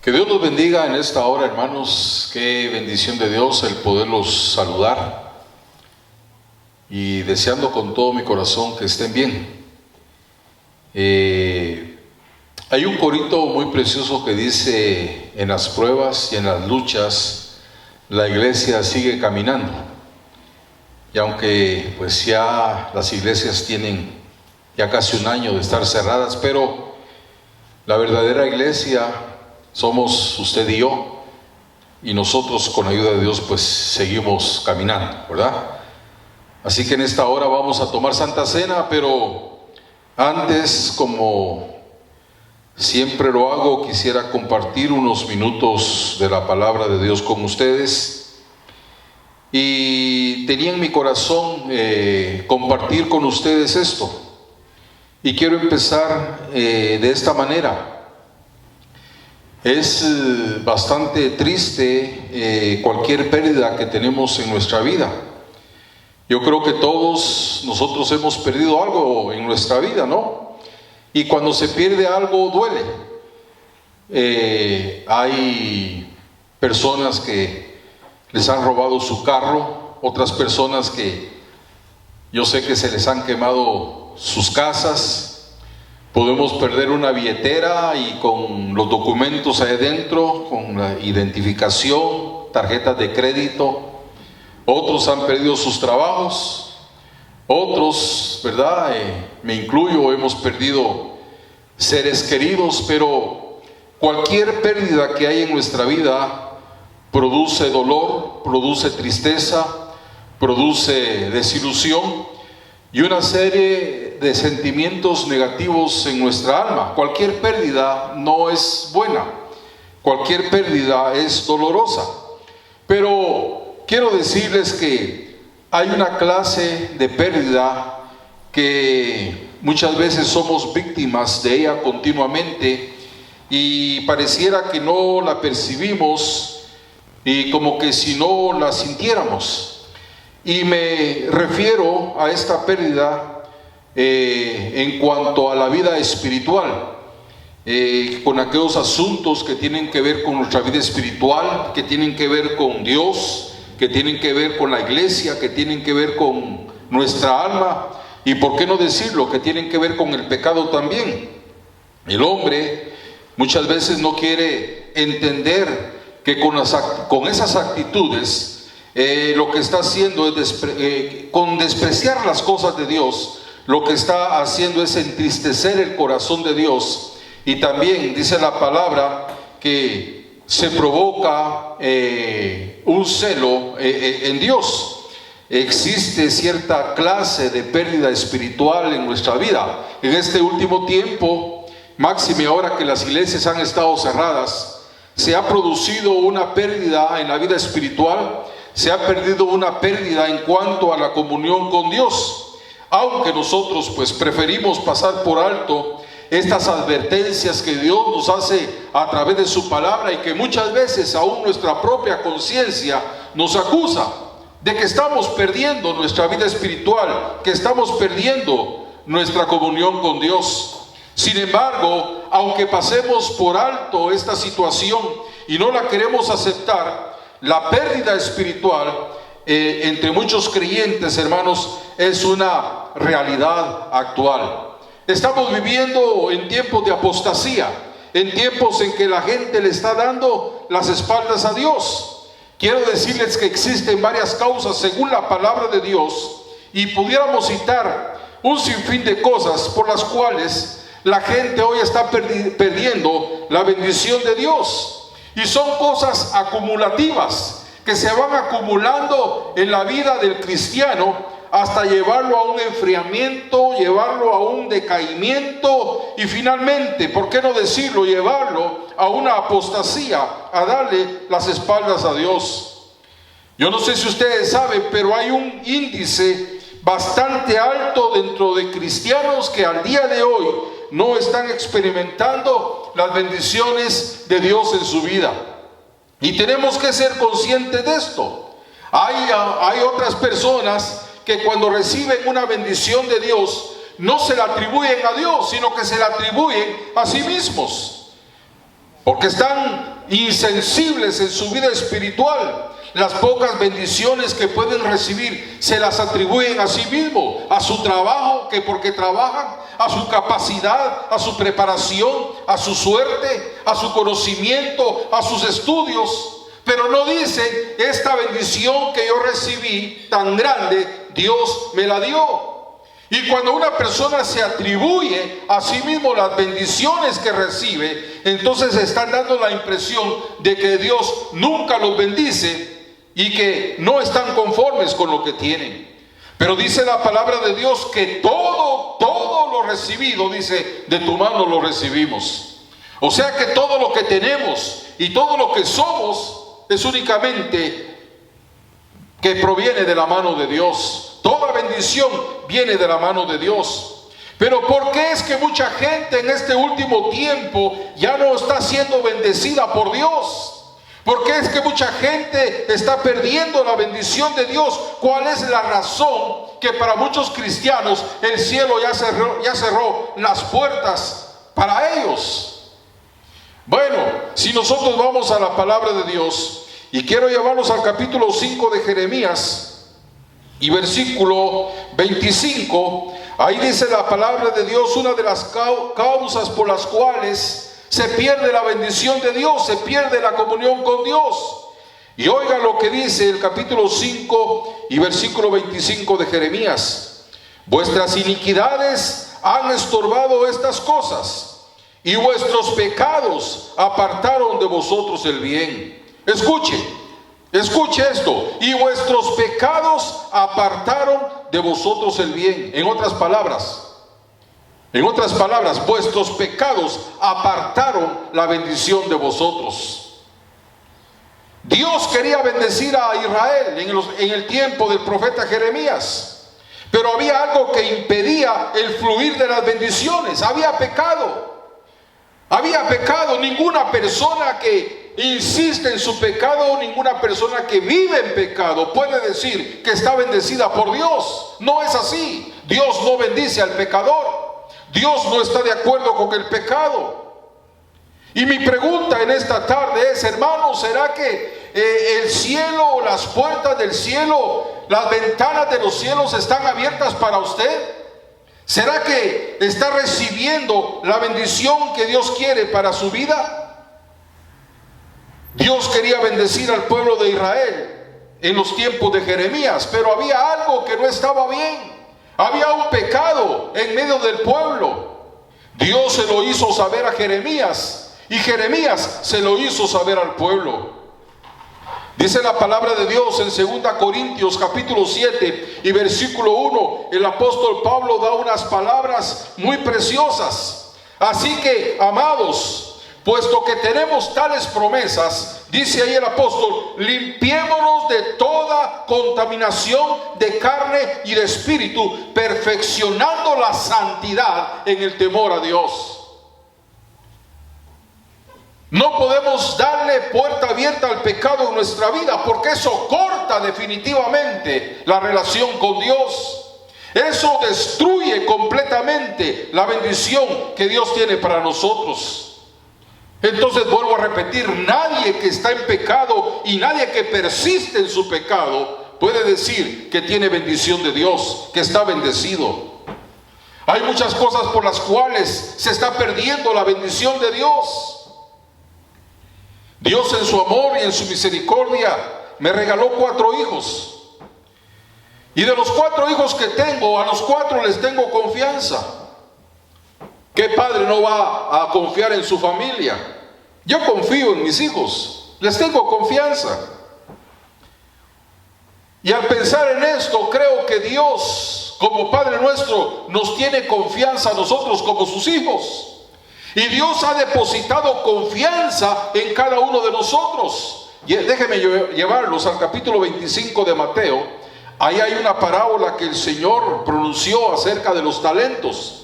Que Dios los bendiga en esta hora, hermanos. Qué bendición de Dios el poderlos saludar y deseando con todo mi corazón que estén bien. Hay un corito muy precioso que dice: en las pruebas y en las luchas la iglesia sigue caminando. Y aunque pues ya las iglesias tienen ya casi un año de estar cerradas, pero la verdadera iglesia somos usted y yo, y nosotros con la ayuda de Dios pues seguimos caminando, ¿verdad? Así que en esta hora vamos a tomar Santa Cena, pero antes, como siempre lo hago, quisiera compartir unos minutos de la palabra de Dios con ustedes. Y tenía en mi corazón compartir con ustedes esto, y quiero empezar de esta manera. Es bastante triste cualquier pérdida que tenemos en nuestra vida. Yo creo que todos nosotros hemos perdido algo en nuestra vida, ¿no? Y cuando se pierde algo duele. Hay personas que les han robado su carro, otras personas que yo sé que se les han quemado sus casas. Podemos perder una billetera y con los documentos ahí dentro, con la identificación, tarjetas de crédito. Otros han perdido sus trabajos. Otros, ¿verdad? Me incluyo, hemos perdido seres queridos. Pero cualquier pérdida que hay en nuestra vida produce dolor, produce tristeza, produce desilusión y una serie de sentimientos negativos en nuestra alma. Cualquier pérdida no es buena, cualquier pérdida es dolorosa. Pero quiero decirles que hay una clase de pérdida que muchas veces somos víctimas de ella continuamente y pareciera que no la percibimos y como que si no la sintiéramos. Y me refiero a esta pérdida en cuanto a la vida espiritual, con aquellos asuntos que tienen que ver con nuestra vida espiritual, que tienen que ver con Dios, que tienen que ver con la iglesia, que tienen que ver con nuestra alma, y por qué no decirlo, que tienen que ver con el pecado también. El hombre muchas veces no quiere entender que con esas actitudes lo que está haciendo es con despreciar las cosas de Dios, lo que está haciendo es entristecer el corazón de Dios. Y también dice la palabra que se provoca un celo en Dios. Existe cierta clase de pérdida espiritual en nuestra vida. En este último tiempo, máxime ahora que las iglesias han estado cerradas, se ha producido una pérdida en la vida espiritual. Se ha perdido una pérdida en cuanto a la comunión con Dios, aunque nosotros pues preferimos pasar por alto estas advertencias que Dios nos hace a través de su palabra, y que muchas veces aún nuestra propia conciencia nos acusa de que estamos perdiendo nuestra vida espiritual, que estamos perdiendo nuestra comunión con Dios. Sin embargo, aunque pasemos por alto esta situación y no la queremos aceptar, la pérdida espiritual entre muchos creyentes, hermanos, es una realidad actual. Estamos viviendo en tiempos de apostasía, en tiempos en que la gente le está dando las espaldas a Dios. Quiero decirles que existen varias causas según la palabra de Dios, y pudiéramos citar un sinfín de cosas por las cuales la gente hoy está perdiendo la bendición de Dios. Y son cosas acumulativas que se van acumulando en la vida del cristiano hasta llevarlo a un enfriamiento, llevarlo a un decaimiento y finalmente, ¿por qué no decirlo?, llevarlo a una apostasía, a darle las espaldas a Dios. Yo no sé si ustedes saben, pero hay un índice bastante alto dentro de cristianos que al día de hoy no están experimentando las bendiciones de Dios en su vida. Y tenemos que ser conscientes de esto. Hay otras personas que cuando reciben una bendición de Dios, no se la atribuyen a Dios, sino que se la atribuyen a sí mismos. porque están insensibles en su vida espiritual. Las pocas bendiciones que pueden recibir se las atribuyen a sí mismos, a su trabajo, que porque trabajan, a su capacidad, a su preparación, a su suerte, a su conocimiento, a sus estudios. Pero no dicen: esta bendición que yo recibí tan grande, Dios me la dio. Y cuando una persona se atribuye a sí mismo las bendiciones que recibe, entonces están dando la impresión de que Dios nunca los bendice y que no están conformes con lo que tienen. Pero dice la palabra de Dios que todo lo recibido, dice, de tu mano lo recibimos. O sea que todo lo que tenemos y todo lo que somos es únicamente que proviene de la mano de Dios. Toda bendición viene de la mano de Dios. Pero ¿por qué es que mucha gente en este último tiempo ya no está siendo bendecida por Dios? ¿Por qué es que mucha gente está perdiendo la bendición de Dios? ¿Cuál es la razón? Que para muchos cristianos el cielo ya cerró las puertas para ellos. Bueno, si nosotros vamos a la palabra de Dios, y quiero llevarlos al capítulo 5 de Jeremías y versículo 25, ahí dice la palabra de Dios, una de las causas por las cuales se pierde la bendición de Dios, se pierde la comunión con Dios. Y oiga lo que dice el capítulo 5 y versículo 25 de Jeremías: vuestras iniquidades han estorbado estas cosas, y vuestros pecados apartaron de vosotros el bien. Escuche esto: y vuestros pecados apartaron de vosotros el bien. En otras palabras, vuestros pecados apartaron la bendición de vosotros. Dios quería bendecir a Israel en el tiempo del profeta Jeremías, pero había algo que impedía el fluir de las bendiciones. Había pecado. Ninguna persona que insiste en su pecado, ninguna persona que vive en pecado puede decir que está bendecida por Dios. No es así. Dios no bendice al pecador. Dios no está de acuerdo con el pecado. Y mi pregunta en esta tarde es: hermanos, ¿será que el cielo, las puertas del cielo, las ventanas de los cielos están abiertas para usted? ¿Será que está recibiendo la bendición que Dios quiere para su vida? Dios quería bendecir al pueblo de Israel en los tiempos de Jeremías, pero había algo que no estaba bien. Había un pecado en medio del pueblo. Dios se lo hizo saber a Jeremías, y Jeremías se lo hizo saber al pueblo. Dice la palabra de Dios en 2 Corintios capítulo 7 y versículo 1, el apóstol Pablo da unas palabras muy preciosas. Así que, amados, puesto que tenemos tales promesas, dice ahí el apóstol, limpiémonos de toda contaminación de carne y de espíritu, perfeccionando la santidad en el temor a Dios. No podemos darle puerta abierta al pecado en nuestra vida, porque eso corta definitivamente la relación con Dios. Eso destruye completamente la bendición que Dios tiene para nosotros. Entonces vuelvo a repetir: nadie que está en pecado y nadie que persiste en su pecado puede decir que tiene bendición de Dios, que está bendecido. Hay muchas cosas por las cuales se está perdiendo la bendición de Dios. Dios en su amor y en su misericordia me regaló 4 hijos. Y de los 4 hijos que tengo, a los 4 les tengo confianza. ¿Qué padre no va a confiar en su familia? Yo confío en mis hijos, les tengo confianza. Y al pensar en esto, creo que Dios, como Padre nuestro, nos tiene confianza a nosotros como sus hijos. Y Dios ha depositado confianza en cada uno de nosotros. Déjenme llevarlos al capítulo 25 de Mateo. Ahí hay una parábola que el Señor pronunció acerca de los talentos.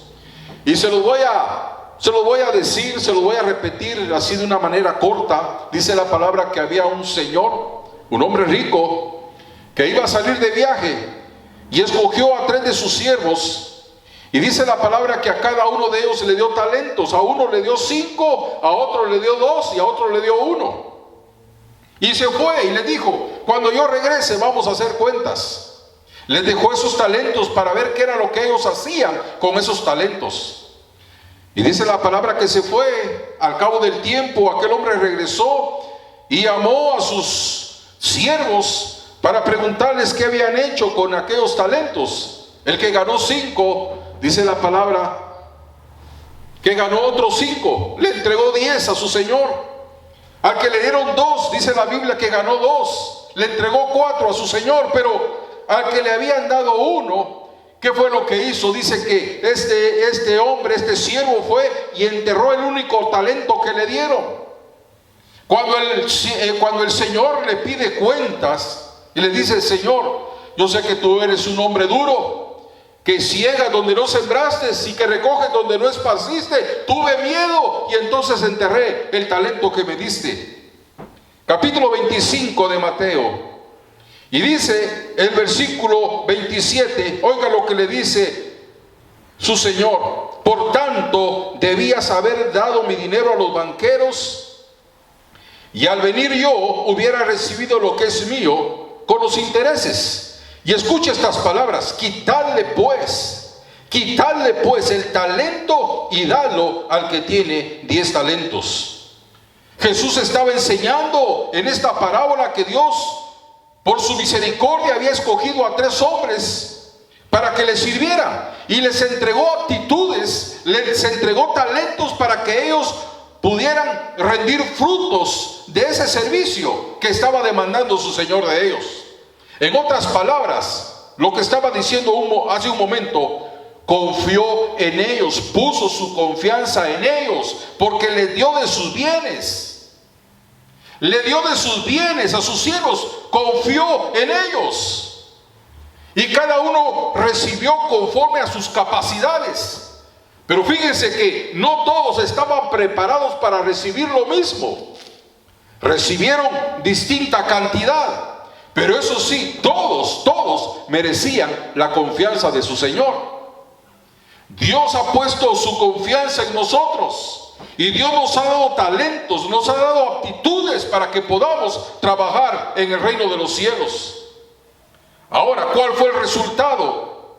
Y se los voy a decir, se los voy a repetir así de una manera corta. Dice la palabra que había un señor, un hombre rico, que iba a salir de viaje y escogió a 3 de sus siervos Y dice la palabra que a cada uno de ellos le dio talentos. A uno le dio 5, a otro le dio 2 y a otro le dio 1. Y se fue y le dijo: cuando yo regrese vamos a hacer cuentas. Les dejó esos talentos para ver qué era lo que ellos hacían con esos talentos. Y dice la palabra que se fue. Al cabo del tiempo aquel hombre regresó y llamó a sus siervos para preguntarles qué habían hecho con aquellos talentos. El que ganó 5, dice la palabra, que ganó otros 5, le entregó 10 a su señor. Al que le dieron 2, dice la Biblia que ganó 2, le entregó 4 a su señor. Pero al que le habían dado 1, ¿qué fue lo que hizo? Dice que este hombre, este siervo, fue y enterró el único talento que le dieron. Cuando el Señor le pide cuentas y le dice: Señor, yo sé que tú eres un hombre duro, que ciegas donde no sembraste y que recoges donde no esparciste. Tuve miedo y entonces enterré el talento que me diste. Capítulo 25 de Mateo. Y dice el versículo 27, oiga lo que le dice su señor: por tanto, debías haber dado mi dinero a los banqueros, y al venir yo hubiera recibido lo que es mío con los intereses. Y escucha estas palabras: quitadle pues el talento y dalo al que tiene 10 talentos. Jesús estaba enseñando en esta parábola que Dios, por su misericordia, había escogido a 3 hombres para que les sirvieran, y les entregó aptitudes, les entregó talentos para que ellos pudieran rendir frutos de ese servicio que estaba demandando su Señor de ellos. En otras palabras, lo que estaba diciendo hace un momento: confió en ellos, puso su confianza en ellos, porque les dio de sus bienes. Le dio de sus bienes a sus siervos, confió en ellos. Y cada uno recibió conforme a sus capacidades. Pero fíjense que no todos estaban preparados para recibir lo mismo. Recibieron distinta cantidad. Pero eso sí, todos merecían la confianza de su Señor. Dios ha puesto su confianza en nosotros. Y Dios nos ha dado talentos, nos ha dado aptitudes para que podamos trabajar en el reino de los cielos. Ahora, ¿cuál fue el resultado?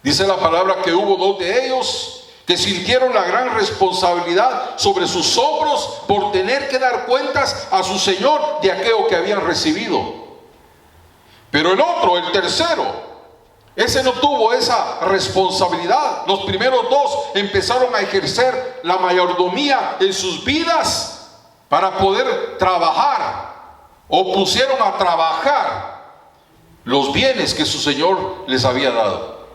Dice la palabra que hubo 2 de ellos que sintieron la gran responsabilidad sobre sus hombros por tener que dar cuentas a su Señor de aquello que habían recibido. Pero el otro, el tercero, ese no tuvo esa responsabilidad. Los primeros 2 empezaron a ejercer la mayordomía en sus vidas para poder trabajar, o pusieron a trabajar los bienes que su Señor les había dado.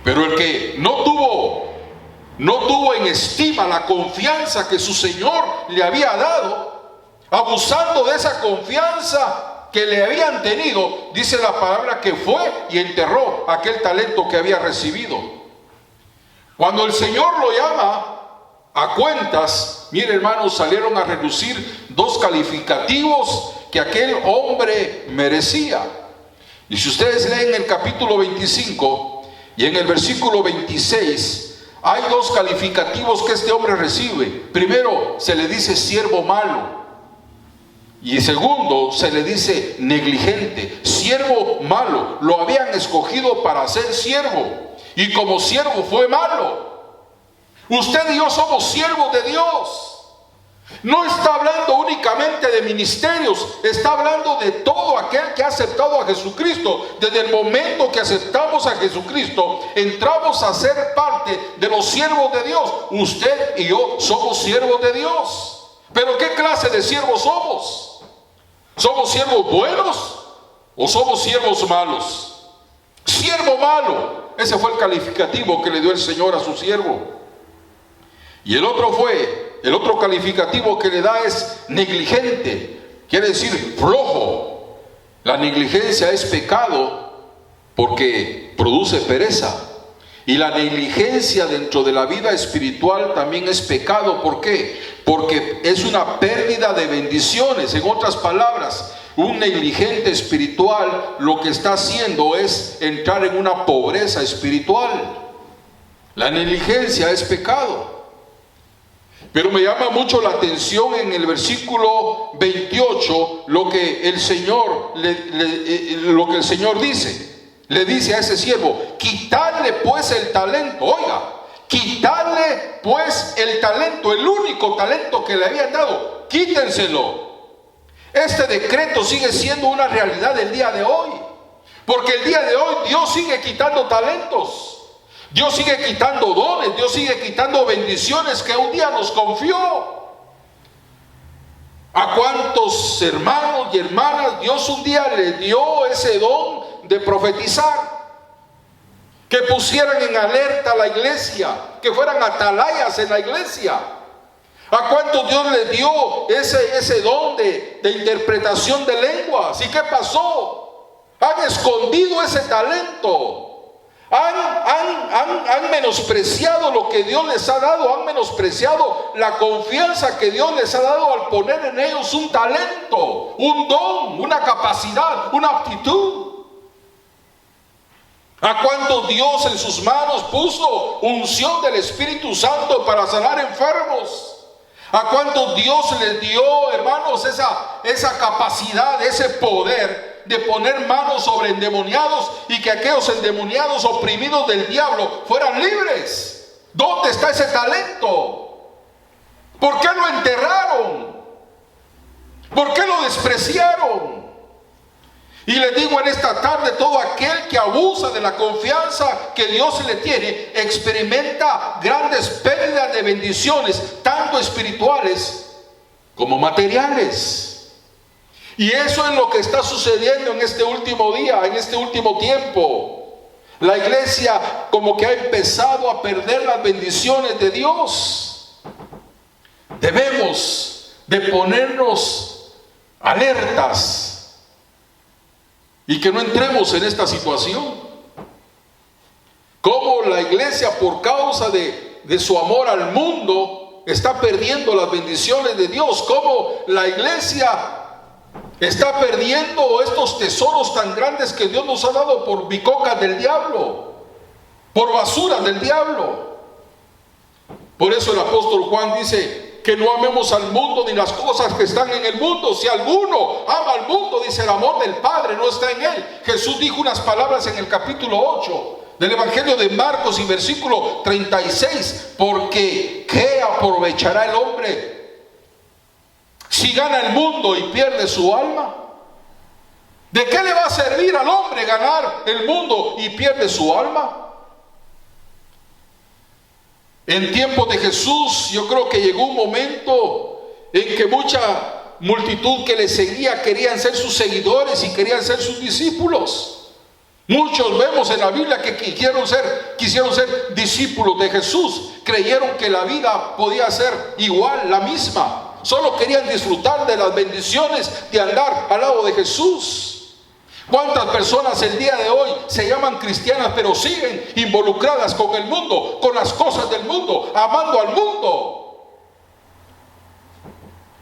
Pero el que no tuvo en estima la confianza que su Señor le había dado, abusando de esa confianza que le habían tenido, dice la palabra que fue y enterró aquel talento que había recibido. Cuando el Señor lo llama a cuentas, mire hermanos, salieron a reducir 2 calificativos que aquel hombre merecía. Y si ustedes leen el capítulo 25 y en el versículo 26, hay 2 calificativos que este hombre recibe. Primero se le dice siervo malo, y segundo se le dice negligente. Siervo malo, lo habían escogido para ser siervo, y como siervo fue malo. Usted y yo somos siervos de Dios. No está hablando únicamente de ministerios, está hablando de todo aquel que ha aceptado a Jesucristo. Desde el momento que aceptamos a Jesucristo, entramos a ser parte de los siervos de Dios. Usted y yo somos siervos de Dios. Pero ¿qué clase de siervos somos? ¿Somos siervos buenos o somos siervos malos? Siervo malo, ese fue el calificativo que le dio el Señor a su siervo. Y el otro calificativo que le da es negligente, quiere decir flojo. La negligencia es pecado porque produce pereza. Y la negligencia dentro de la vida espiritual también es pecado. ¿Por qué? Porque es una pérdida de bendiciones. En otras palabras, un negligente espiritual lo que está haciendo es entrar en una pobreza espiritual. La negligencia es pecado. Pero me llama mucho la atención en el versículo 28 lo que el Señor dice. Le dice a ese siervo: quitadle pues el talento. Oiga, quitadle pues el talento, el único talento que le habían dado. Quítenselo. Este decreto sigue siendo una realidad del día de hoy. Porque el día de hoy Dios sigue quitando talentos. Dios sigue quitando dones, Dios sigue quitando bendiciones que un día nos confió. ¿A cuántos hermanos y hermanas Dios un día le dio ese don de profetizar? Que pusieran en alerta a la iglesia, que fueran atalayas en la iglesia. ¿A cuántos Dios le dio ese don de interpretación de lenguas? ¿Y qué pasó? Han escondido ese talento. Han menospreciado lo que Dios les ha dado, han menospreciado la confianza que Dios les ha dado al poner en ellos un talento, un don, una capacidad, una aptitud. ¿A cuánto Dios en sus manos puso unción del Espíritu Santo para sanar enfermos? ¿A cuánto Dios les dio, hermanos, esa capacidad, ese poder de poner manos sobre endemoniados y que aquellos endemoniados oprimidos del diablo fueran libres? ¿Dónde está ese talento? ¿Por qué lo enterraron? ¿Por qué lo despreciaron? Y les digo en esta tarde, todo aquel que abusa de la confianza que Dios le tiene, experimenta grandes pérdidas de bendiciones, tanto espirituales como materiales. Y eso es lo que está sucediendo en este último día, en este último tiempo. La iglesia como que ha empezado a perder las bendiciones de Dios. Debemos de ponernos alertas y que no entremos en esta situación. Como la iglesia, por causa de su amor al mundo, está perdiendo las bendiciones de Dios. Como la iglesia está perdiendo estos tesoros tan grandes que Dios nos ha dado por bicocas del diablo, por basuras del diablo. Por eso el apóstol Juan dice que no amemos al mundo ni las cosas que están en el mundo. Si alguno ama al mundo, dice, el amor del Padre no está en él. Jesús dijo unas palabras en el capítulo 8 del Evangelio de Marcos y versículo 36, porque ¿qué aprovechará el hombre si gana el mundo y pierde su alma? ¿De qué le va a servir al hombre ganar el mundo y pierde su alma? En tiempos de Jesús, yo creo que llegó un momento en que mucha multitud que le seguía querían ser sus seguidores y querían ser sus discípulos. Muchos vemos en la Biblia que quisieron ser discípulos de Jesús. Creyeron que la vida podía ser igual, la misma. Solo querían disfrutar de las bendiciones de andar al lado de Jesús. ¿Cuántas personas el día de hoy se llaman cristianas pero siguen involucradas con el mundo, con las cosas del mundo, amando al mundo?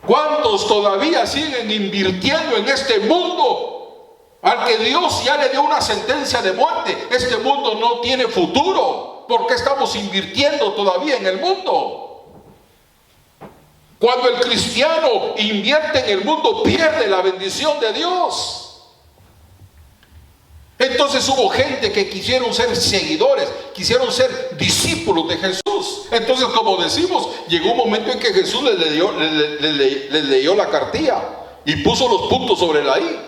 ¿Cuántos todavía siguen invirtiendo en este mundo al que Dios ya le dio una sentencia de muerte? Este mundo no tiene futuro. ¿Por qué estamos invirtiendo todavía en el mundo? Cuando el cristiano invierte en el mundo, pierde la bendición de Dios. Entonces hubo gente que quisieron ser seguidores, quisieron ser discípulos de Jesús. Entonces, como decimos, llegó un momento en que Jesús les leyó la cartilla y puso los puntos sobre la I.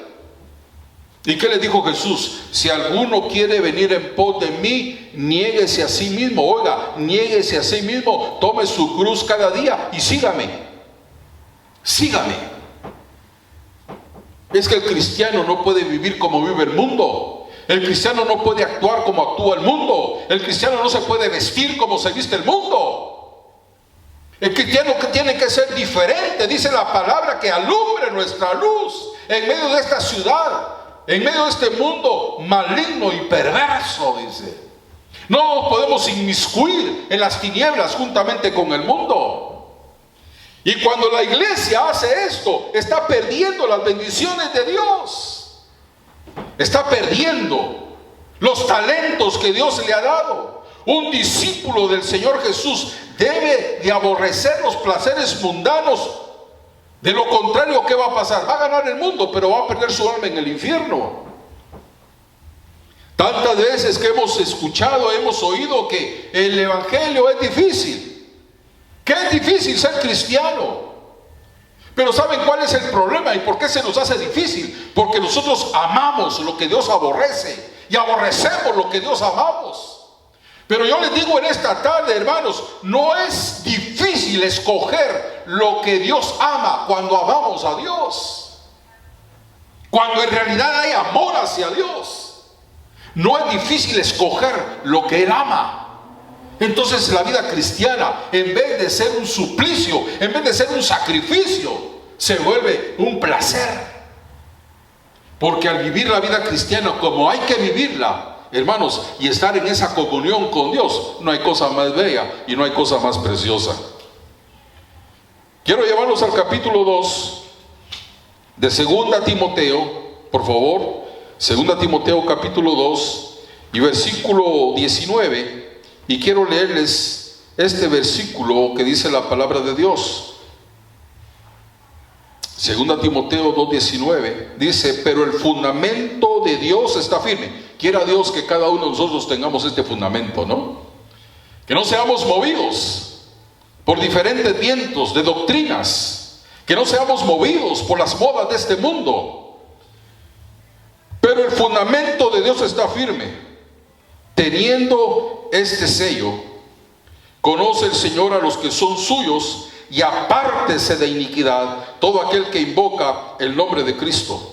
¿Y qué les dijo Jesús? Si alguno quiere venir en pos de mí, niéguese a sí mismo. Oiga, niéguese a sí mismo, tome su cruz cada día y sígame. Sígame. Es que el cristiano no puede vivir como vive el mundo. El cristiano no puede actuar como actúa el mundo. El cristiano no se puede vestir como se viste el mundo. El cristiano tiene que ser diferente. Dice la palabra que alumbre nuestra luz en medio de esta ciudad, en medio de este mundo maligno y perverso, dice. No nos podemos inmiscuir en las tinieblas juntamente con el mundo. Y cuando la iglesia hace esto, está perdiendo las bendiciones de Dios. Está perdiendo los talentos que Dios le ha dado. Un discípulo del Señor Jesús debe de aborrecer los placeres mundanos. De lo contrario, ¿qué va a pasar? Va a ganar el mundo, pero va a perder su alma en el infierno. Tantas veces que hemos escuchado, hemos oído que el evangelio es difícil. Que es difícil ser cristiano. Pero ¿saben cuál es el problema y por qué se nos hace difícil? Porque nosotros amamos lo que Dios aborrece y aborrecemos lo que Dios amamos. Pero yo les digo en esta tarde, hermanos, no es difícil escoger lo que Dios ama cuando amamos a Dios. Cuando en realidad hay amor hacia Dios. No es difícil escoger lo que Él ama. Entonces la vida cristiana, en vez de ser un suplicio, en vez de ser un sacrificio, se vuelve un placer. Porque al vivir la vida cristiana como hay que vivirla, hermanos, y estar en esa comunión con Dios, no hay cosa más bella y no hay cosa más preciosa. Quiero llevarlos al capítulo 2 de 2 Timoteo, por favor. 2 Timoteo capítulo 2 y versículo 19. Y quiero leerles este versículo que dice la palabra de Dios. 2 Timoteo 2:19 dice: pero el fundamento de Dios está firme. Quiera Dios que cada uno de nosotros tengamos este fundamento, ¿no? Que no seamos movidos por diferentes vientos de doctrinas, que no seamos movidos por las modas de este mundo. Pero el fundamento de Dios está firme, teniendo este sello: conoce el Señor a los que son suyos, y apártese de iniquidad todo aquel que invoca el nombre de Cristo.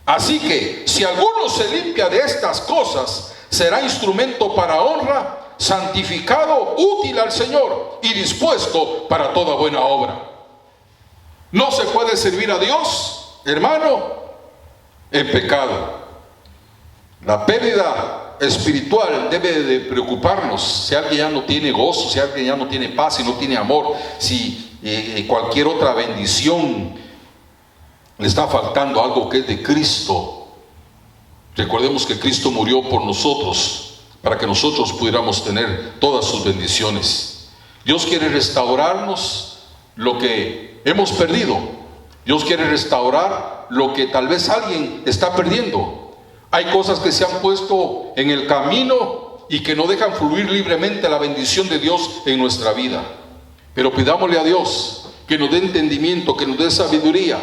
Así que si alguno se limpia de estas cosas, será instrumento para honra, santificado, útil al Señor y dispuesto para toda buena obra. No se puede servir a Dios, hermano, en pecado. La pérdida espiritual debe de preocuparnos. Si alguien ya no tiene gozo, si alguien ya no tiene paz, si no tiene amor, si cualquier otra bendición le está faltando, algo que es de Cristo. Recordemos que Cristo murió por nosotros para que nosotros pudiéramos tener todas sus bendiciones. Dios quiere restaurarnos lo que hemos perdido. Dios quiere restaurar lo que tal vez alguien está perdiendo. Hay cosas que se han puesto en el camino y que no dejan fluir libremente la bendición de Dios en nuestra vida. Pero pidámosle a Dios que nos dé entendimiento, que nos dé sabiduría.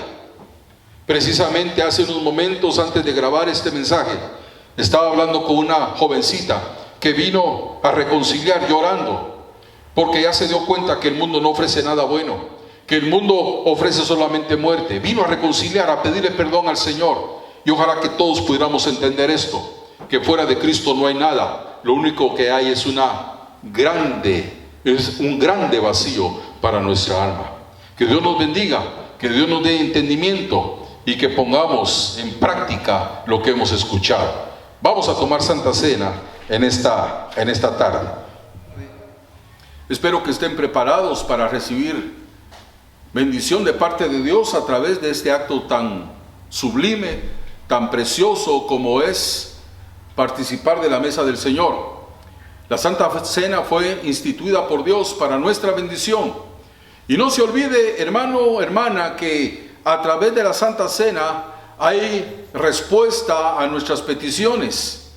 Precisamente hace unos momentos antes de grabar este mensaje, estaba hablando con una jovencita que vino a reconciliar llorando, porque ya se dio cuenta que el mundo no ofrece nada bueno, que el mundo ofrece solamente muerte. Vino a reconciliar, a pedirle perdón al Señor. Y ojalá que todos pudiéramos entender esto, que fuera de Cristo no hay nada. Lo único que hay es un grande vacío para nuestra alma. Que Dios nos bendiga, que Dios nos dé entendimiento y que pongamos en práctica lo que hemos escuchado. Vamos a tomar Santa Cena en esta tarde. Espero que estén preparados para recibir bendición de parte de Dios a través de este acto tan sublime, tan precioso como es participar de la mesa del Señor. La Santa Cena fue instituida por Dios para nuestra bendición. Y no se olvide, hermano, hermana, que a través de la Santa Cena hay respuesta a nuestras peticiones.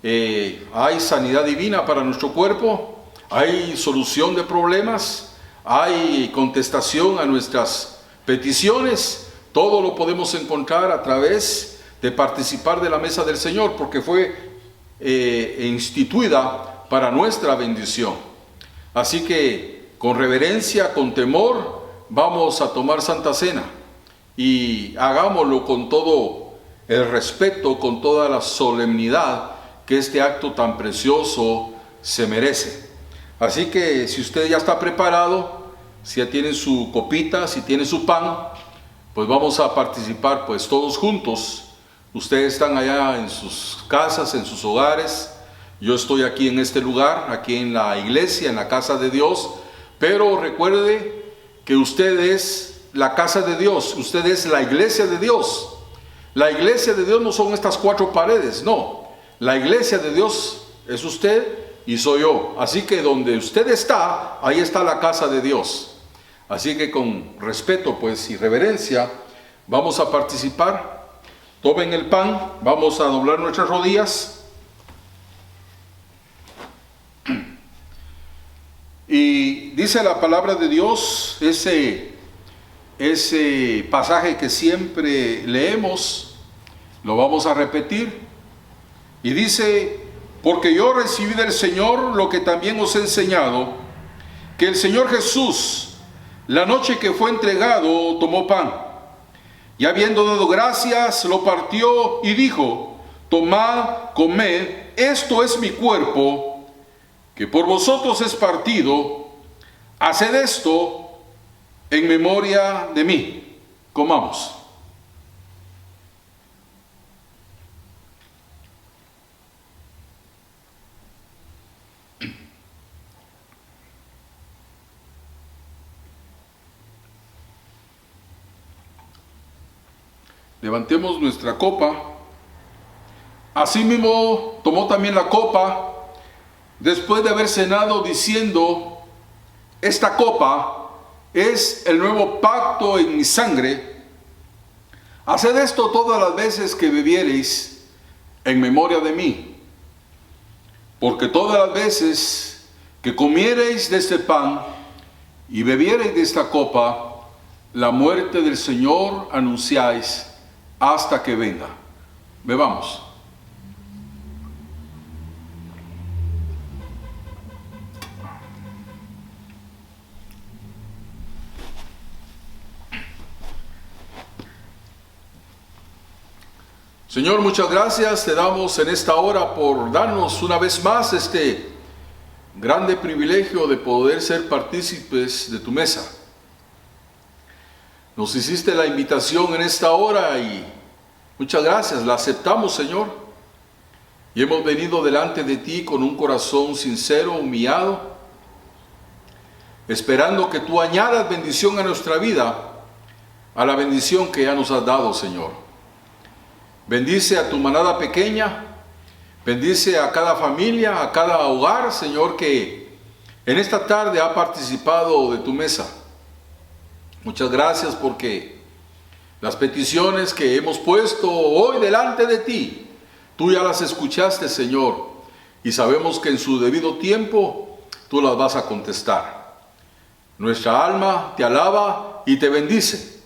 Hay sanidad divina para nuestro cuerpo, hay solución de problemas, hay contestación a nuestras peticiones. Todo lo podemos encontrar a través de participar de la mesa del Señor, porque fue instituida para nuestra bendición. Así que con reverencia, con temor, vamos a tomar Santa Cena y hagámoslo con todo el respeto, con toda la solemnidad que este acto tan precioso se merece. Así que si usted ya está preparado, si ya tiene su copita, si tiene su pan, pues vamos a participar pues todos juntos. Ustedes están allá en sus casas, en sus hogares. Yo estoy aquí en este lugar, aquí en la iglesia, en la casa de Dios. Pero recuerde que usted es la casa de Dios, usted es la iglesia de Dios. La iglesia de Dios no son estas 4 paredes, no. La iglesia de Dios es usted y soy yo. Así que donde usted está, ahí está la casa de Dios. Así que con respeto pues y reverencia vamos a participar. Tomen el pan, vamos a doblar nuestras rodillas. Y dice la palabra de Dios, ese pasaje que siempre leemos, lo vamos a repetir. Y dice: porque yo recibí del Señor lo que también os he enseñado, que el Señor Jesús, la noche que fue entregado, tomó pan, y habiendo dado gracias, lo partió y dijo: tomad, comed, esto es mi cuerpo, que por vosotros es partido, haced esto en memoria de mí. Comamos. Levantemos nuestra copa. Asimismo tomó también la copa después de haber cenado, diciendo: esta copa es el nuevo pacto en mi sangre. Haced esto todas las veces que bebiereis en memoria de mí. Porque todas las veces que comiereis de este pan y bebiereis de esta copa, la muerte del Señor anunciáis hasta que venga. Bebamos. Señor, muchas gracias te damos en esta hora por darnos una vez más este grande privilegio de poder ser partícipes de tu mesa. Nos hiciste la invitación en esta hora y muchas gracias, la aceptamos, Señor. Y hemos venido delante de ti con un corazón sincero, humillado, esperando que tú añadas bendición a nuestra vida, a la bendición que ya nos has dado, Señor. Bendice a tu manada pequeña, bendice a cada familia, a cada hogar, Señor, que en esta tarde ha participado de tu mesa. Muchas gracias porque las peticiones que hemos puesto hoy delante de ti, tú ya las escuchaste, Señor, y sabemos que en su debido tiempo tú las vas a contestar. Nuestra alma te alaba y te bendice.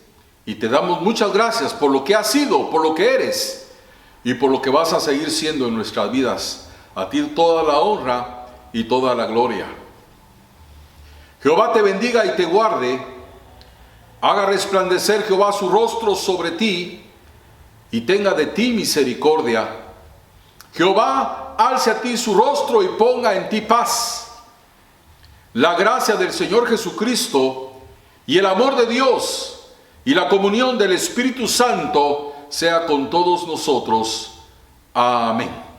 Y te damos muchas gracias por lo que has sido, por lo que eres y por lo que vas a seguir siendo en nuestras vidas. A ti toda la honra y toda la gloria. Jehová te bendiga y te guarde. Haga resplandecer Jehová su rostro sobre ti y tenga de ti misericordia. Jehová alce a ti su rostro y ponga en ti paz. La gracia del Señor Jesucristo y el amor de Dios y la comunión del Espíritu Santo sea con todos nosotros. Amén.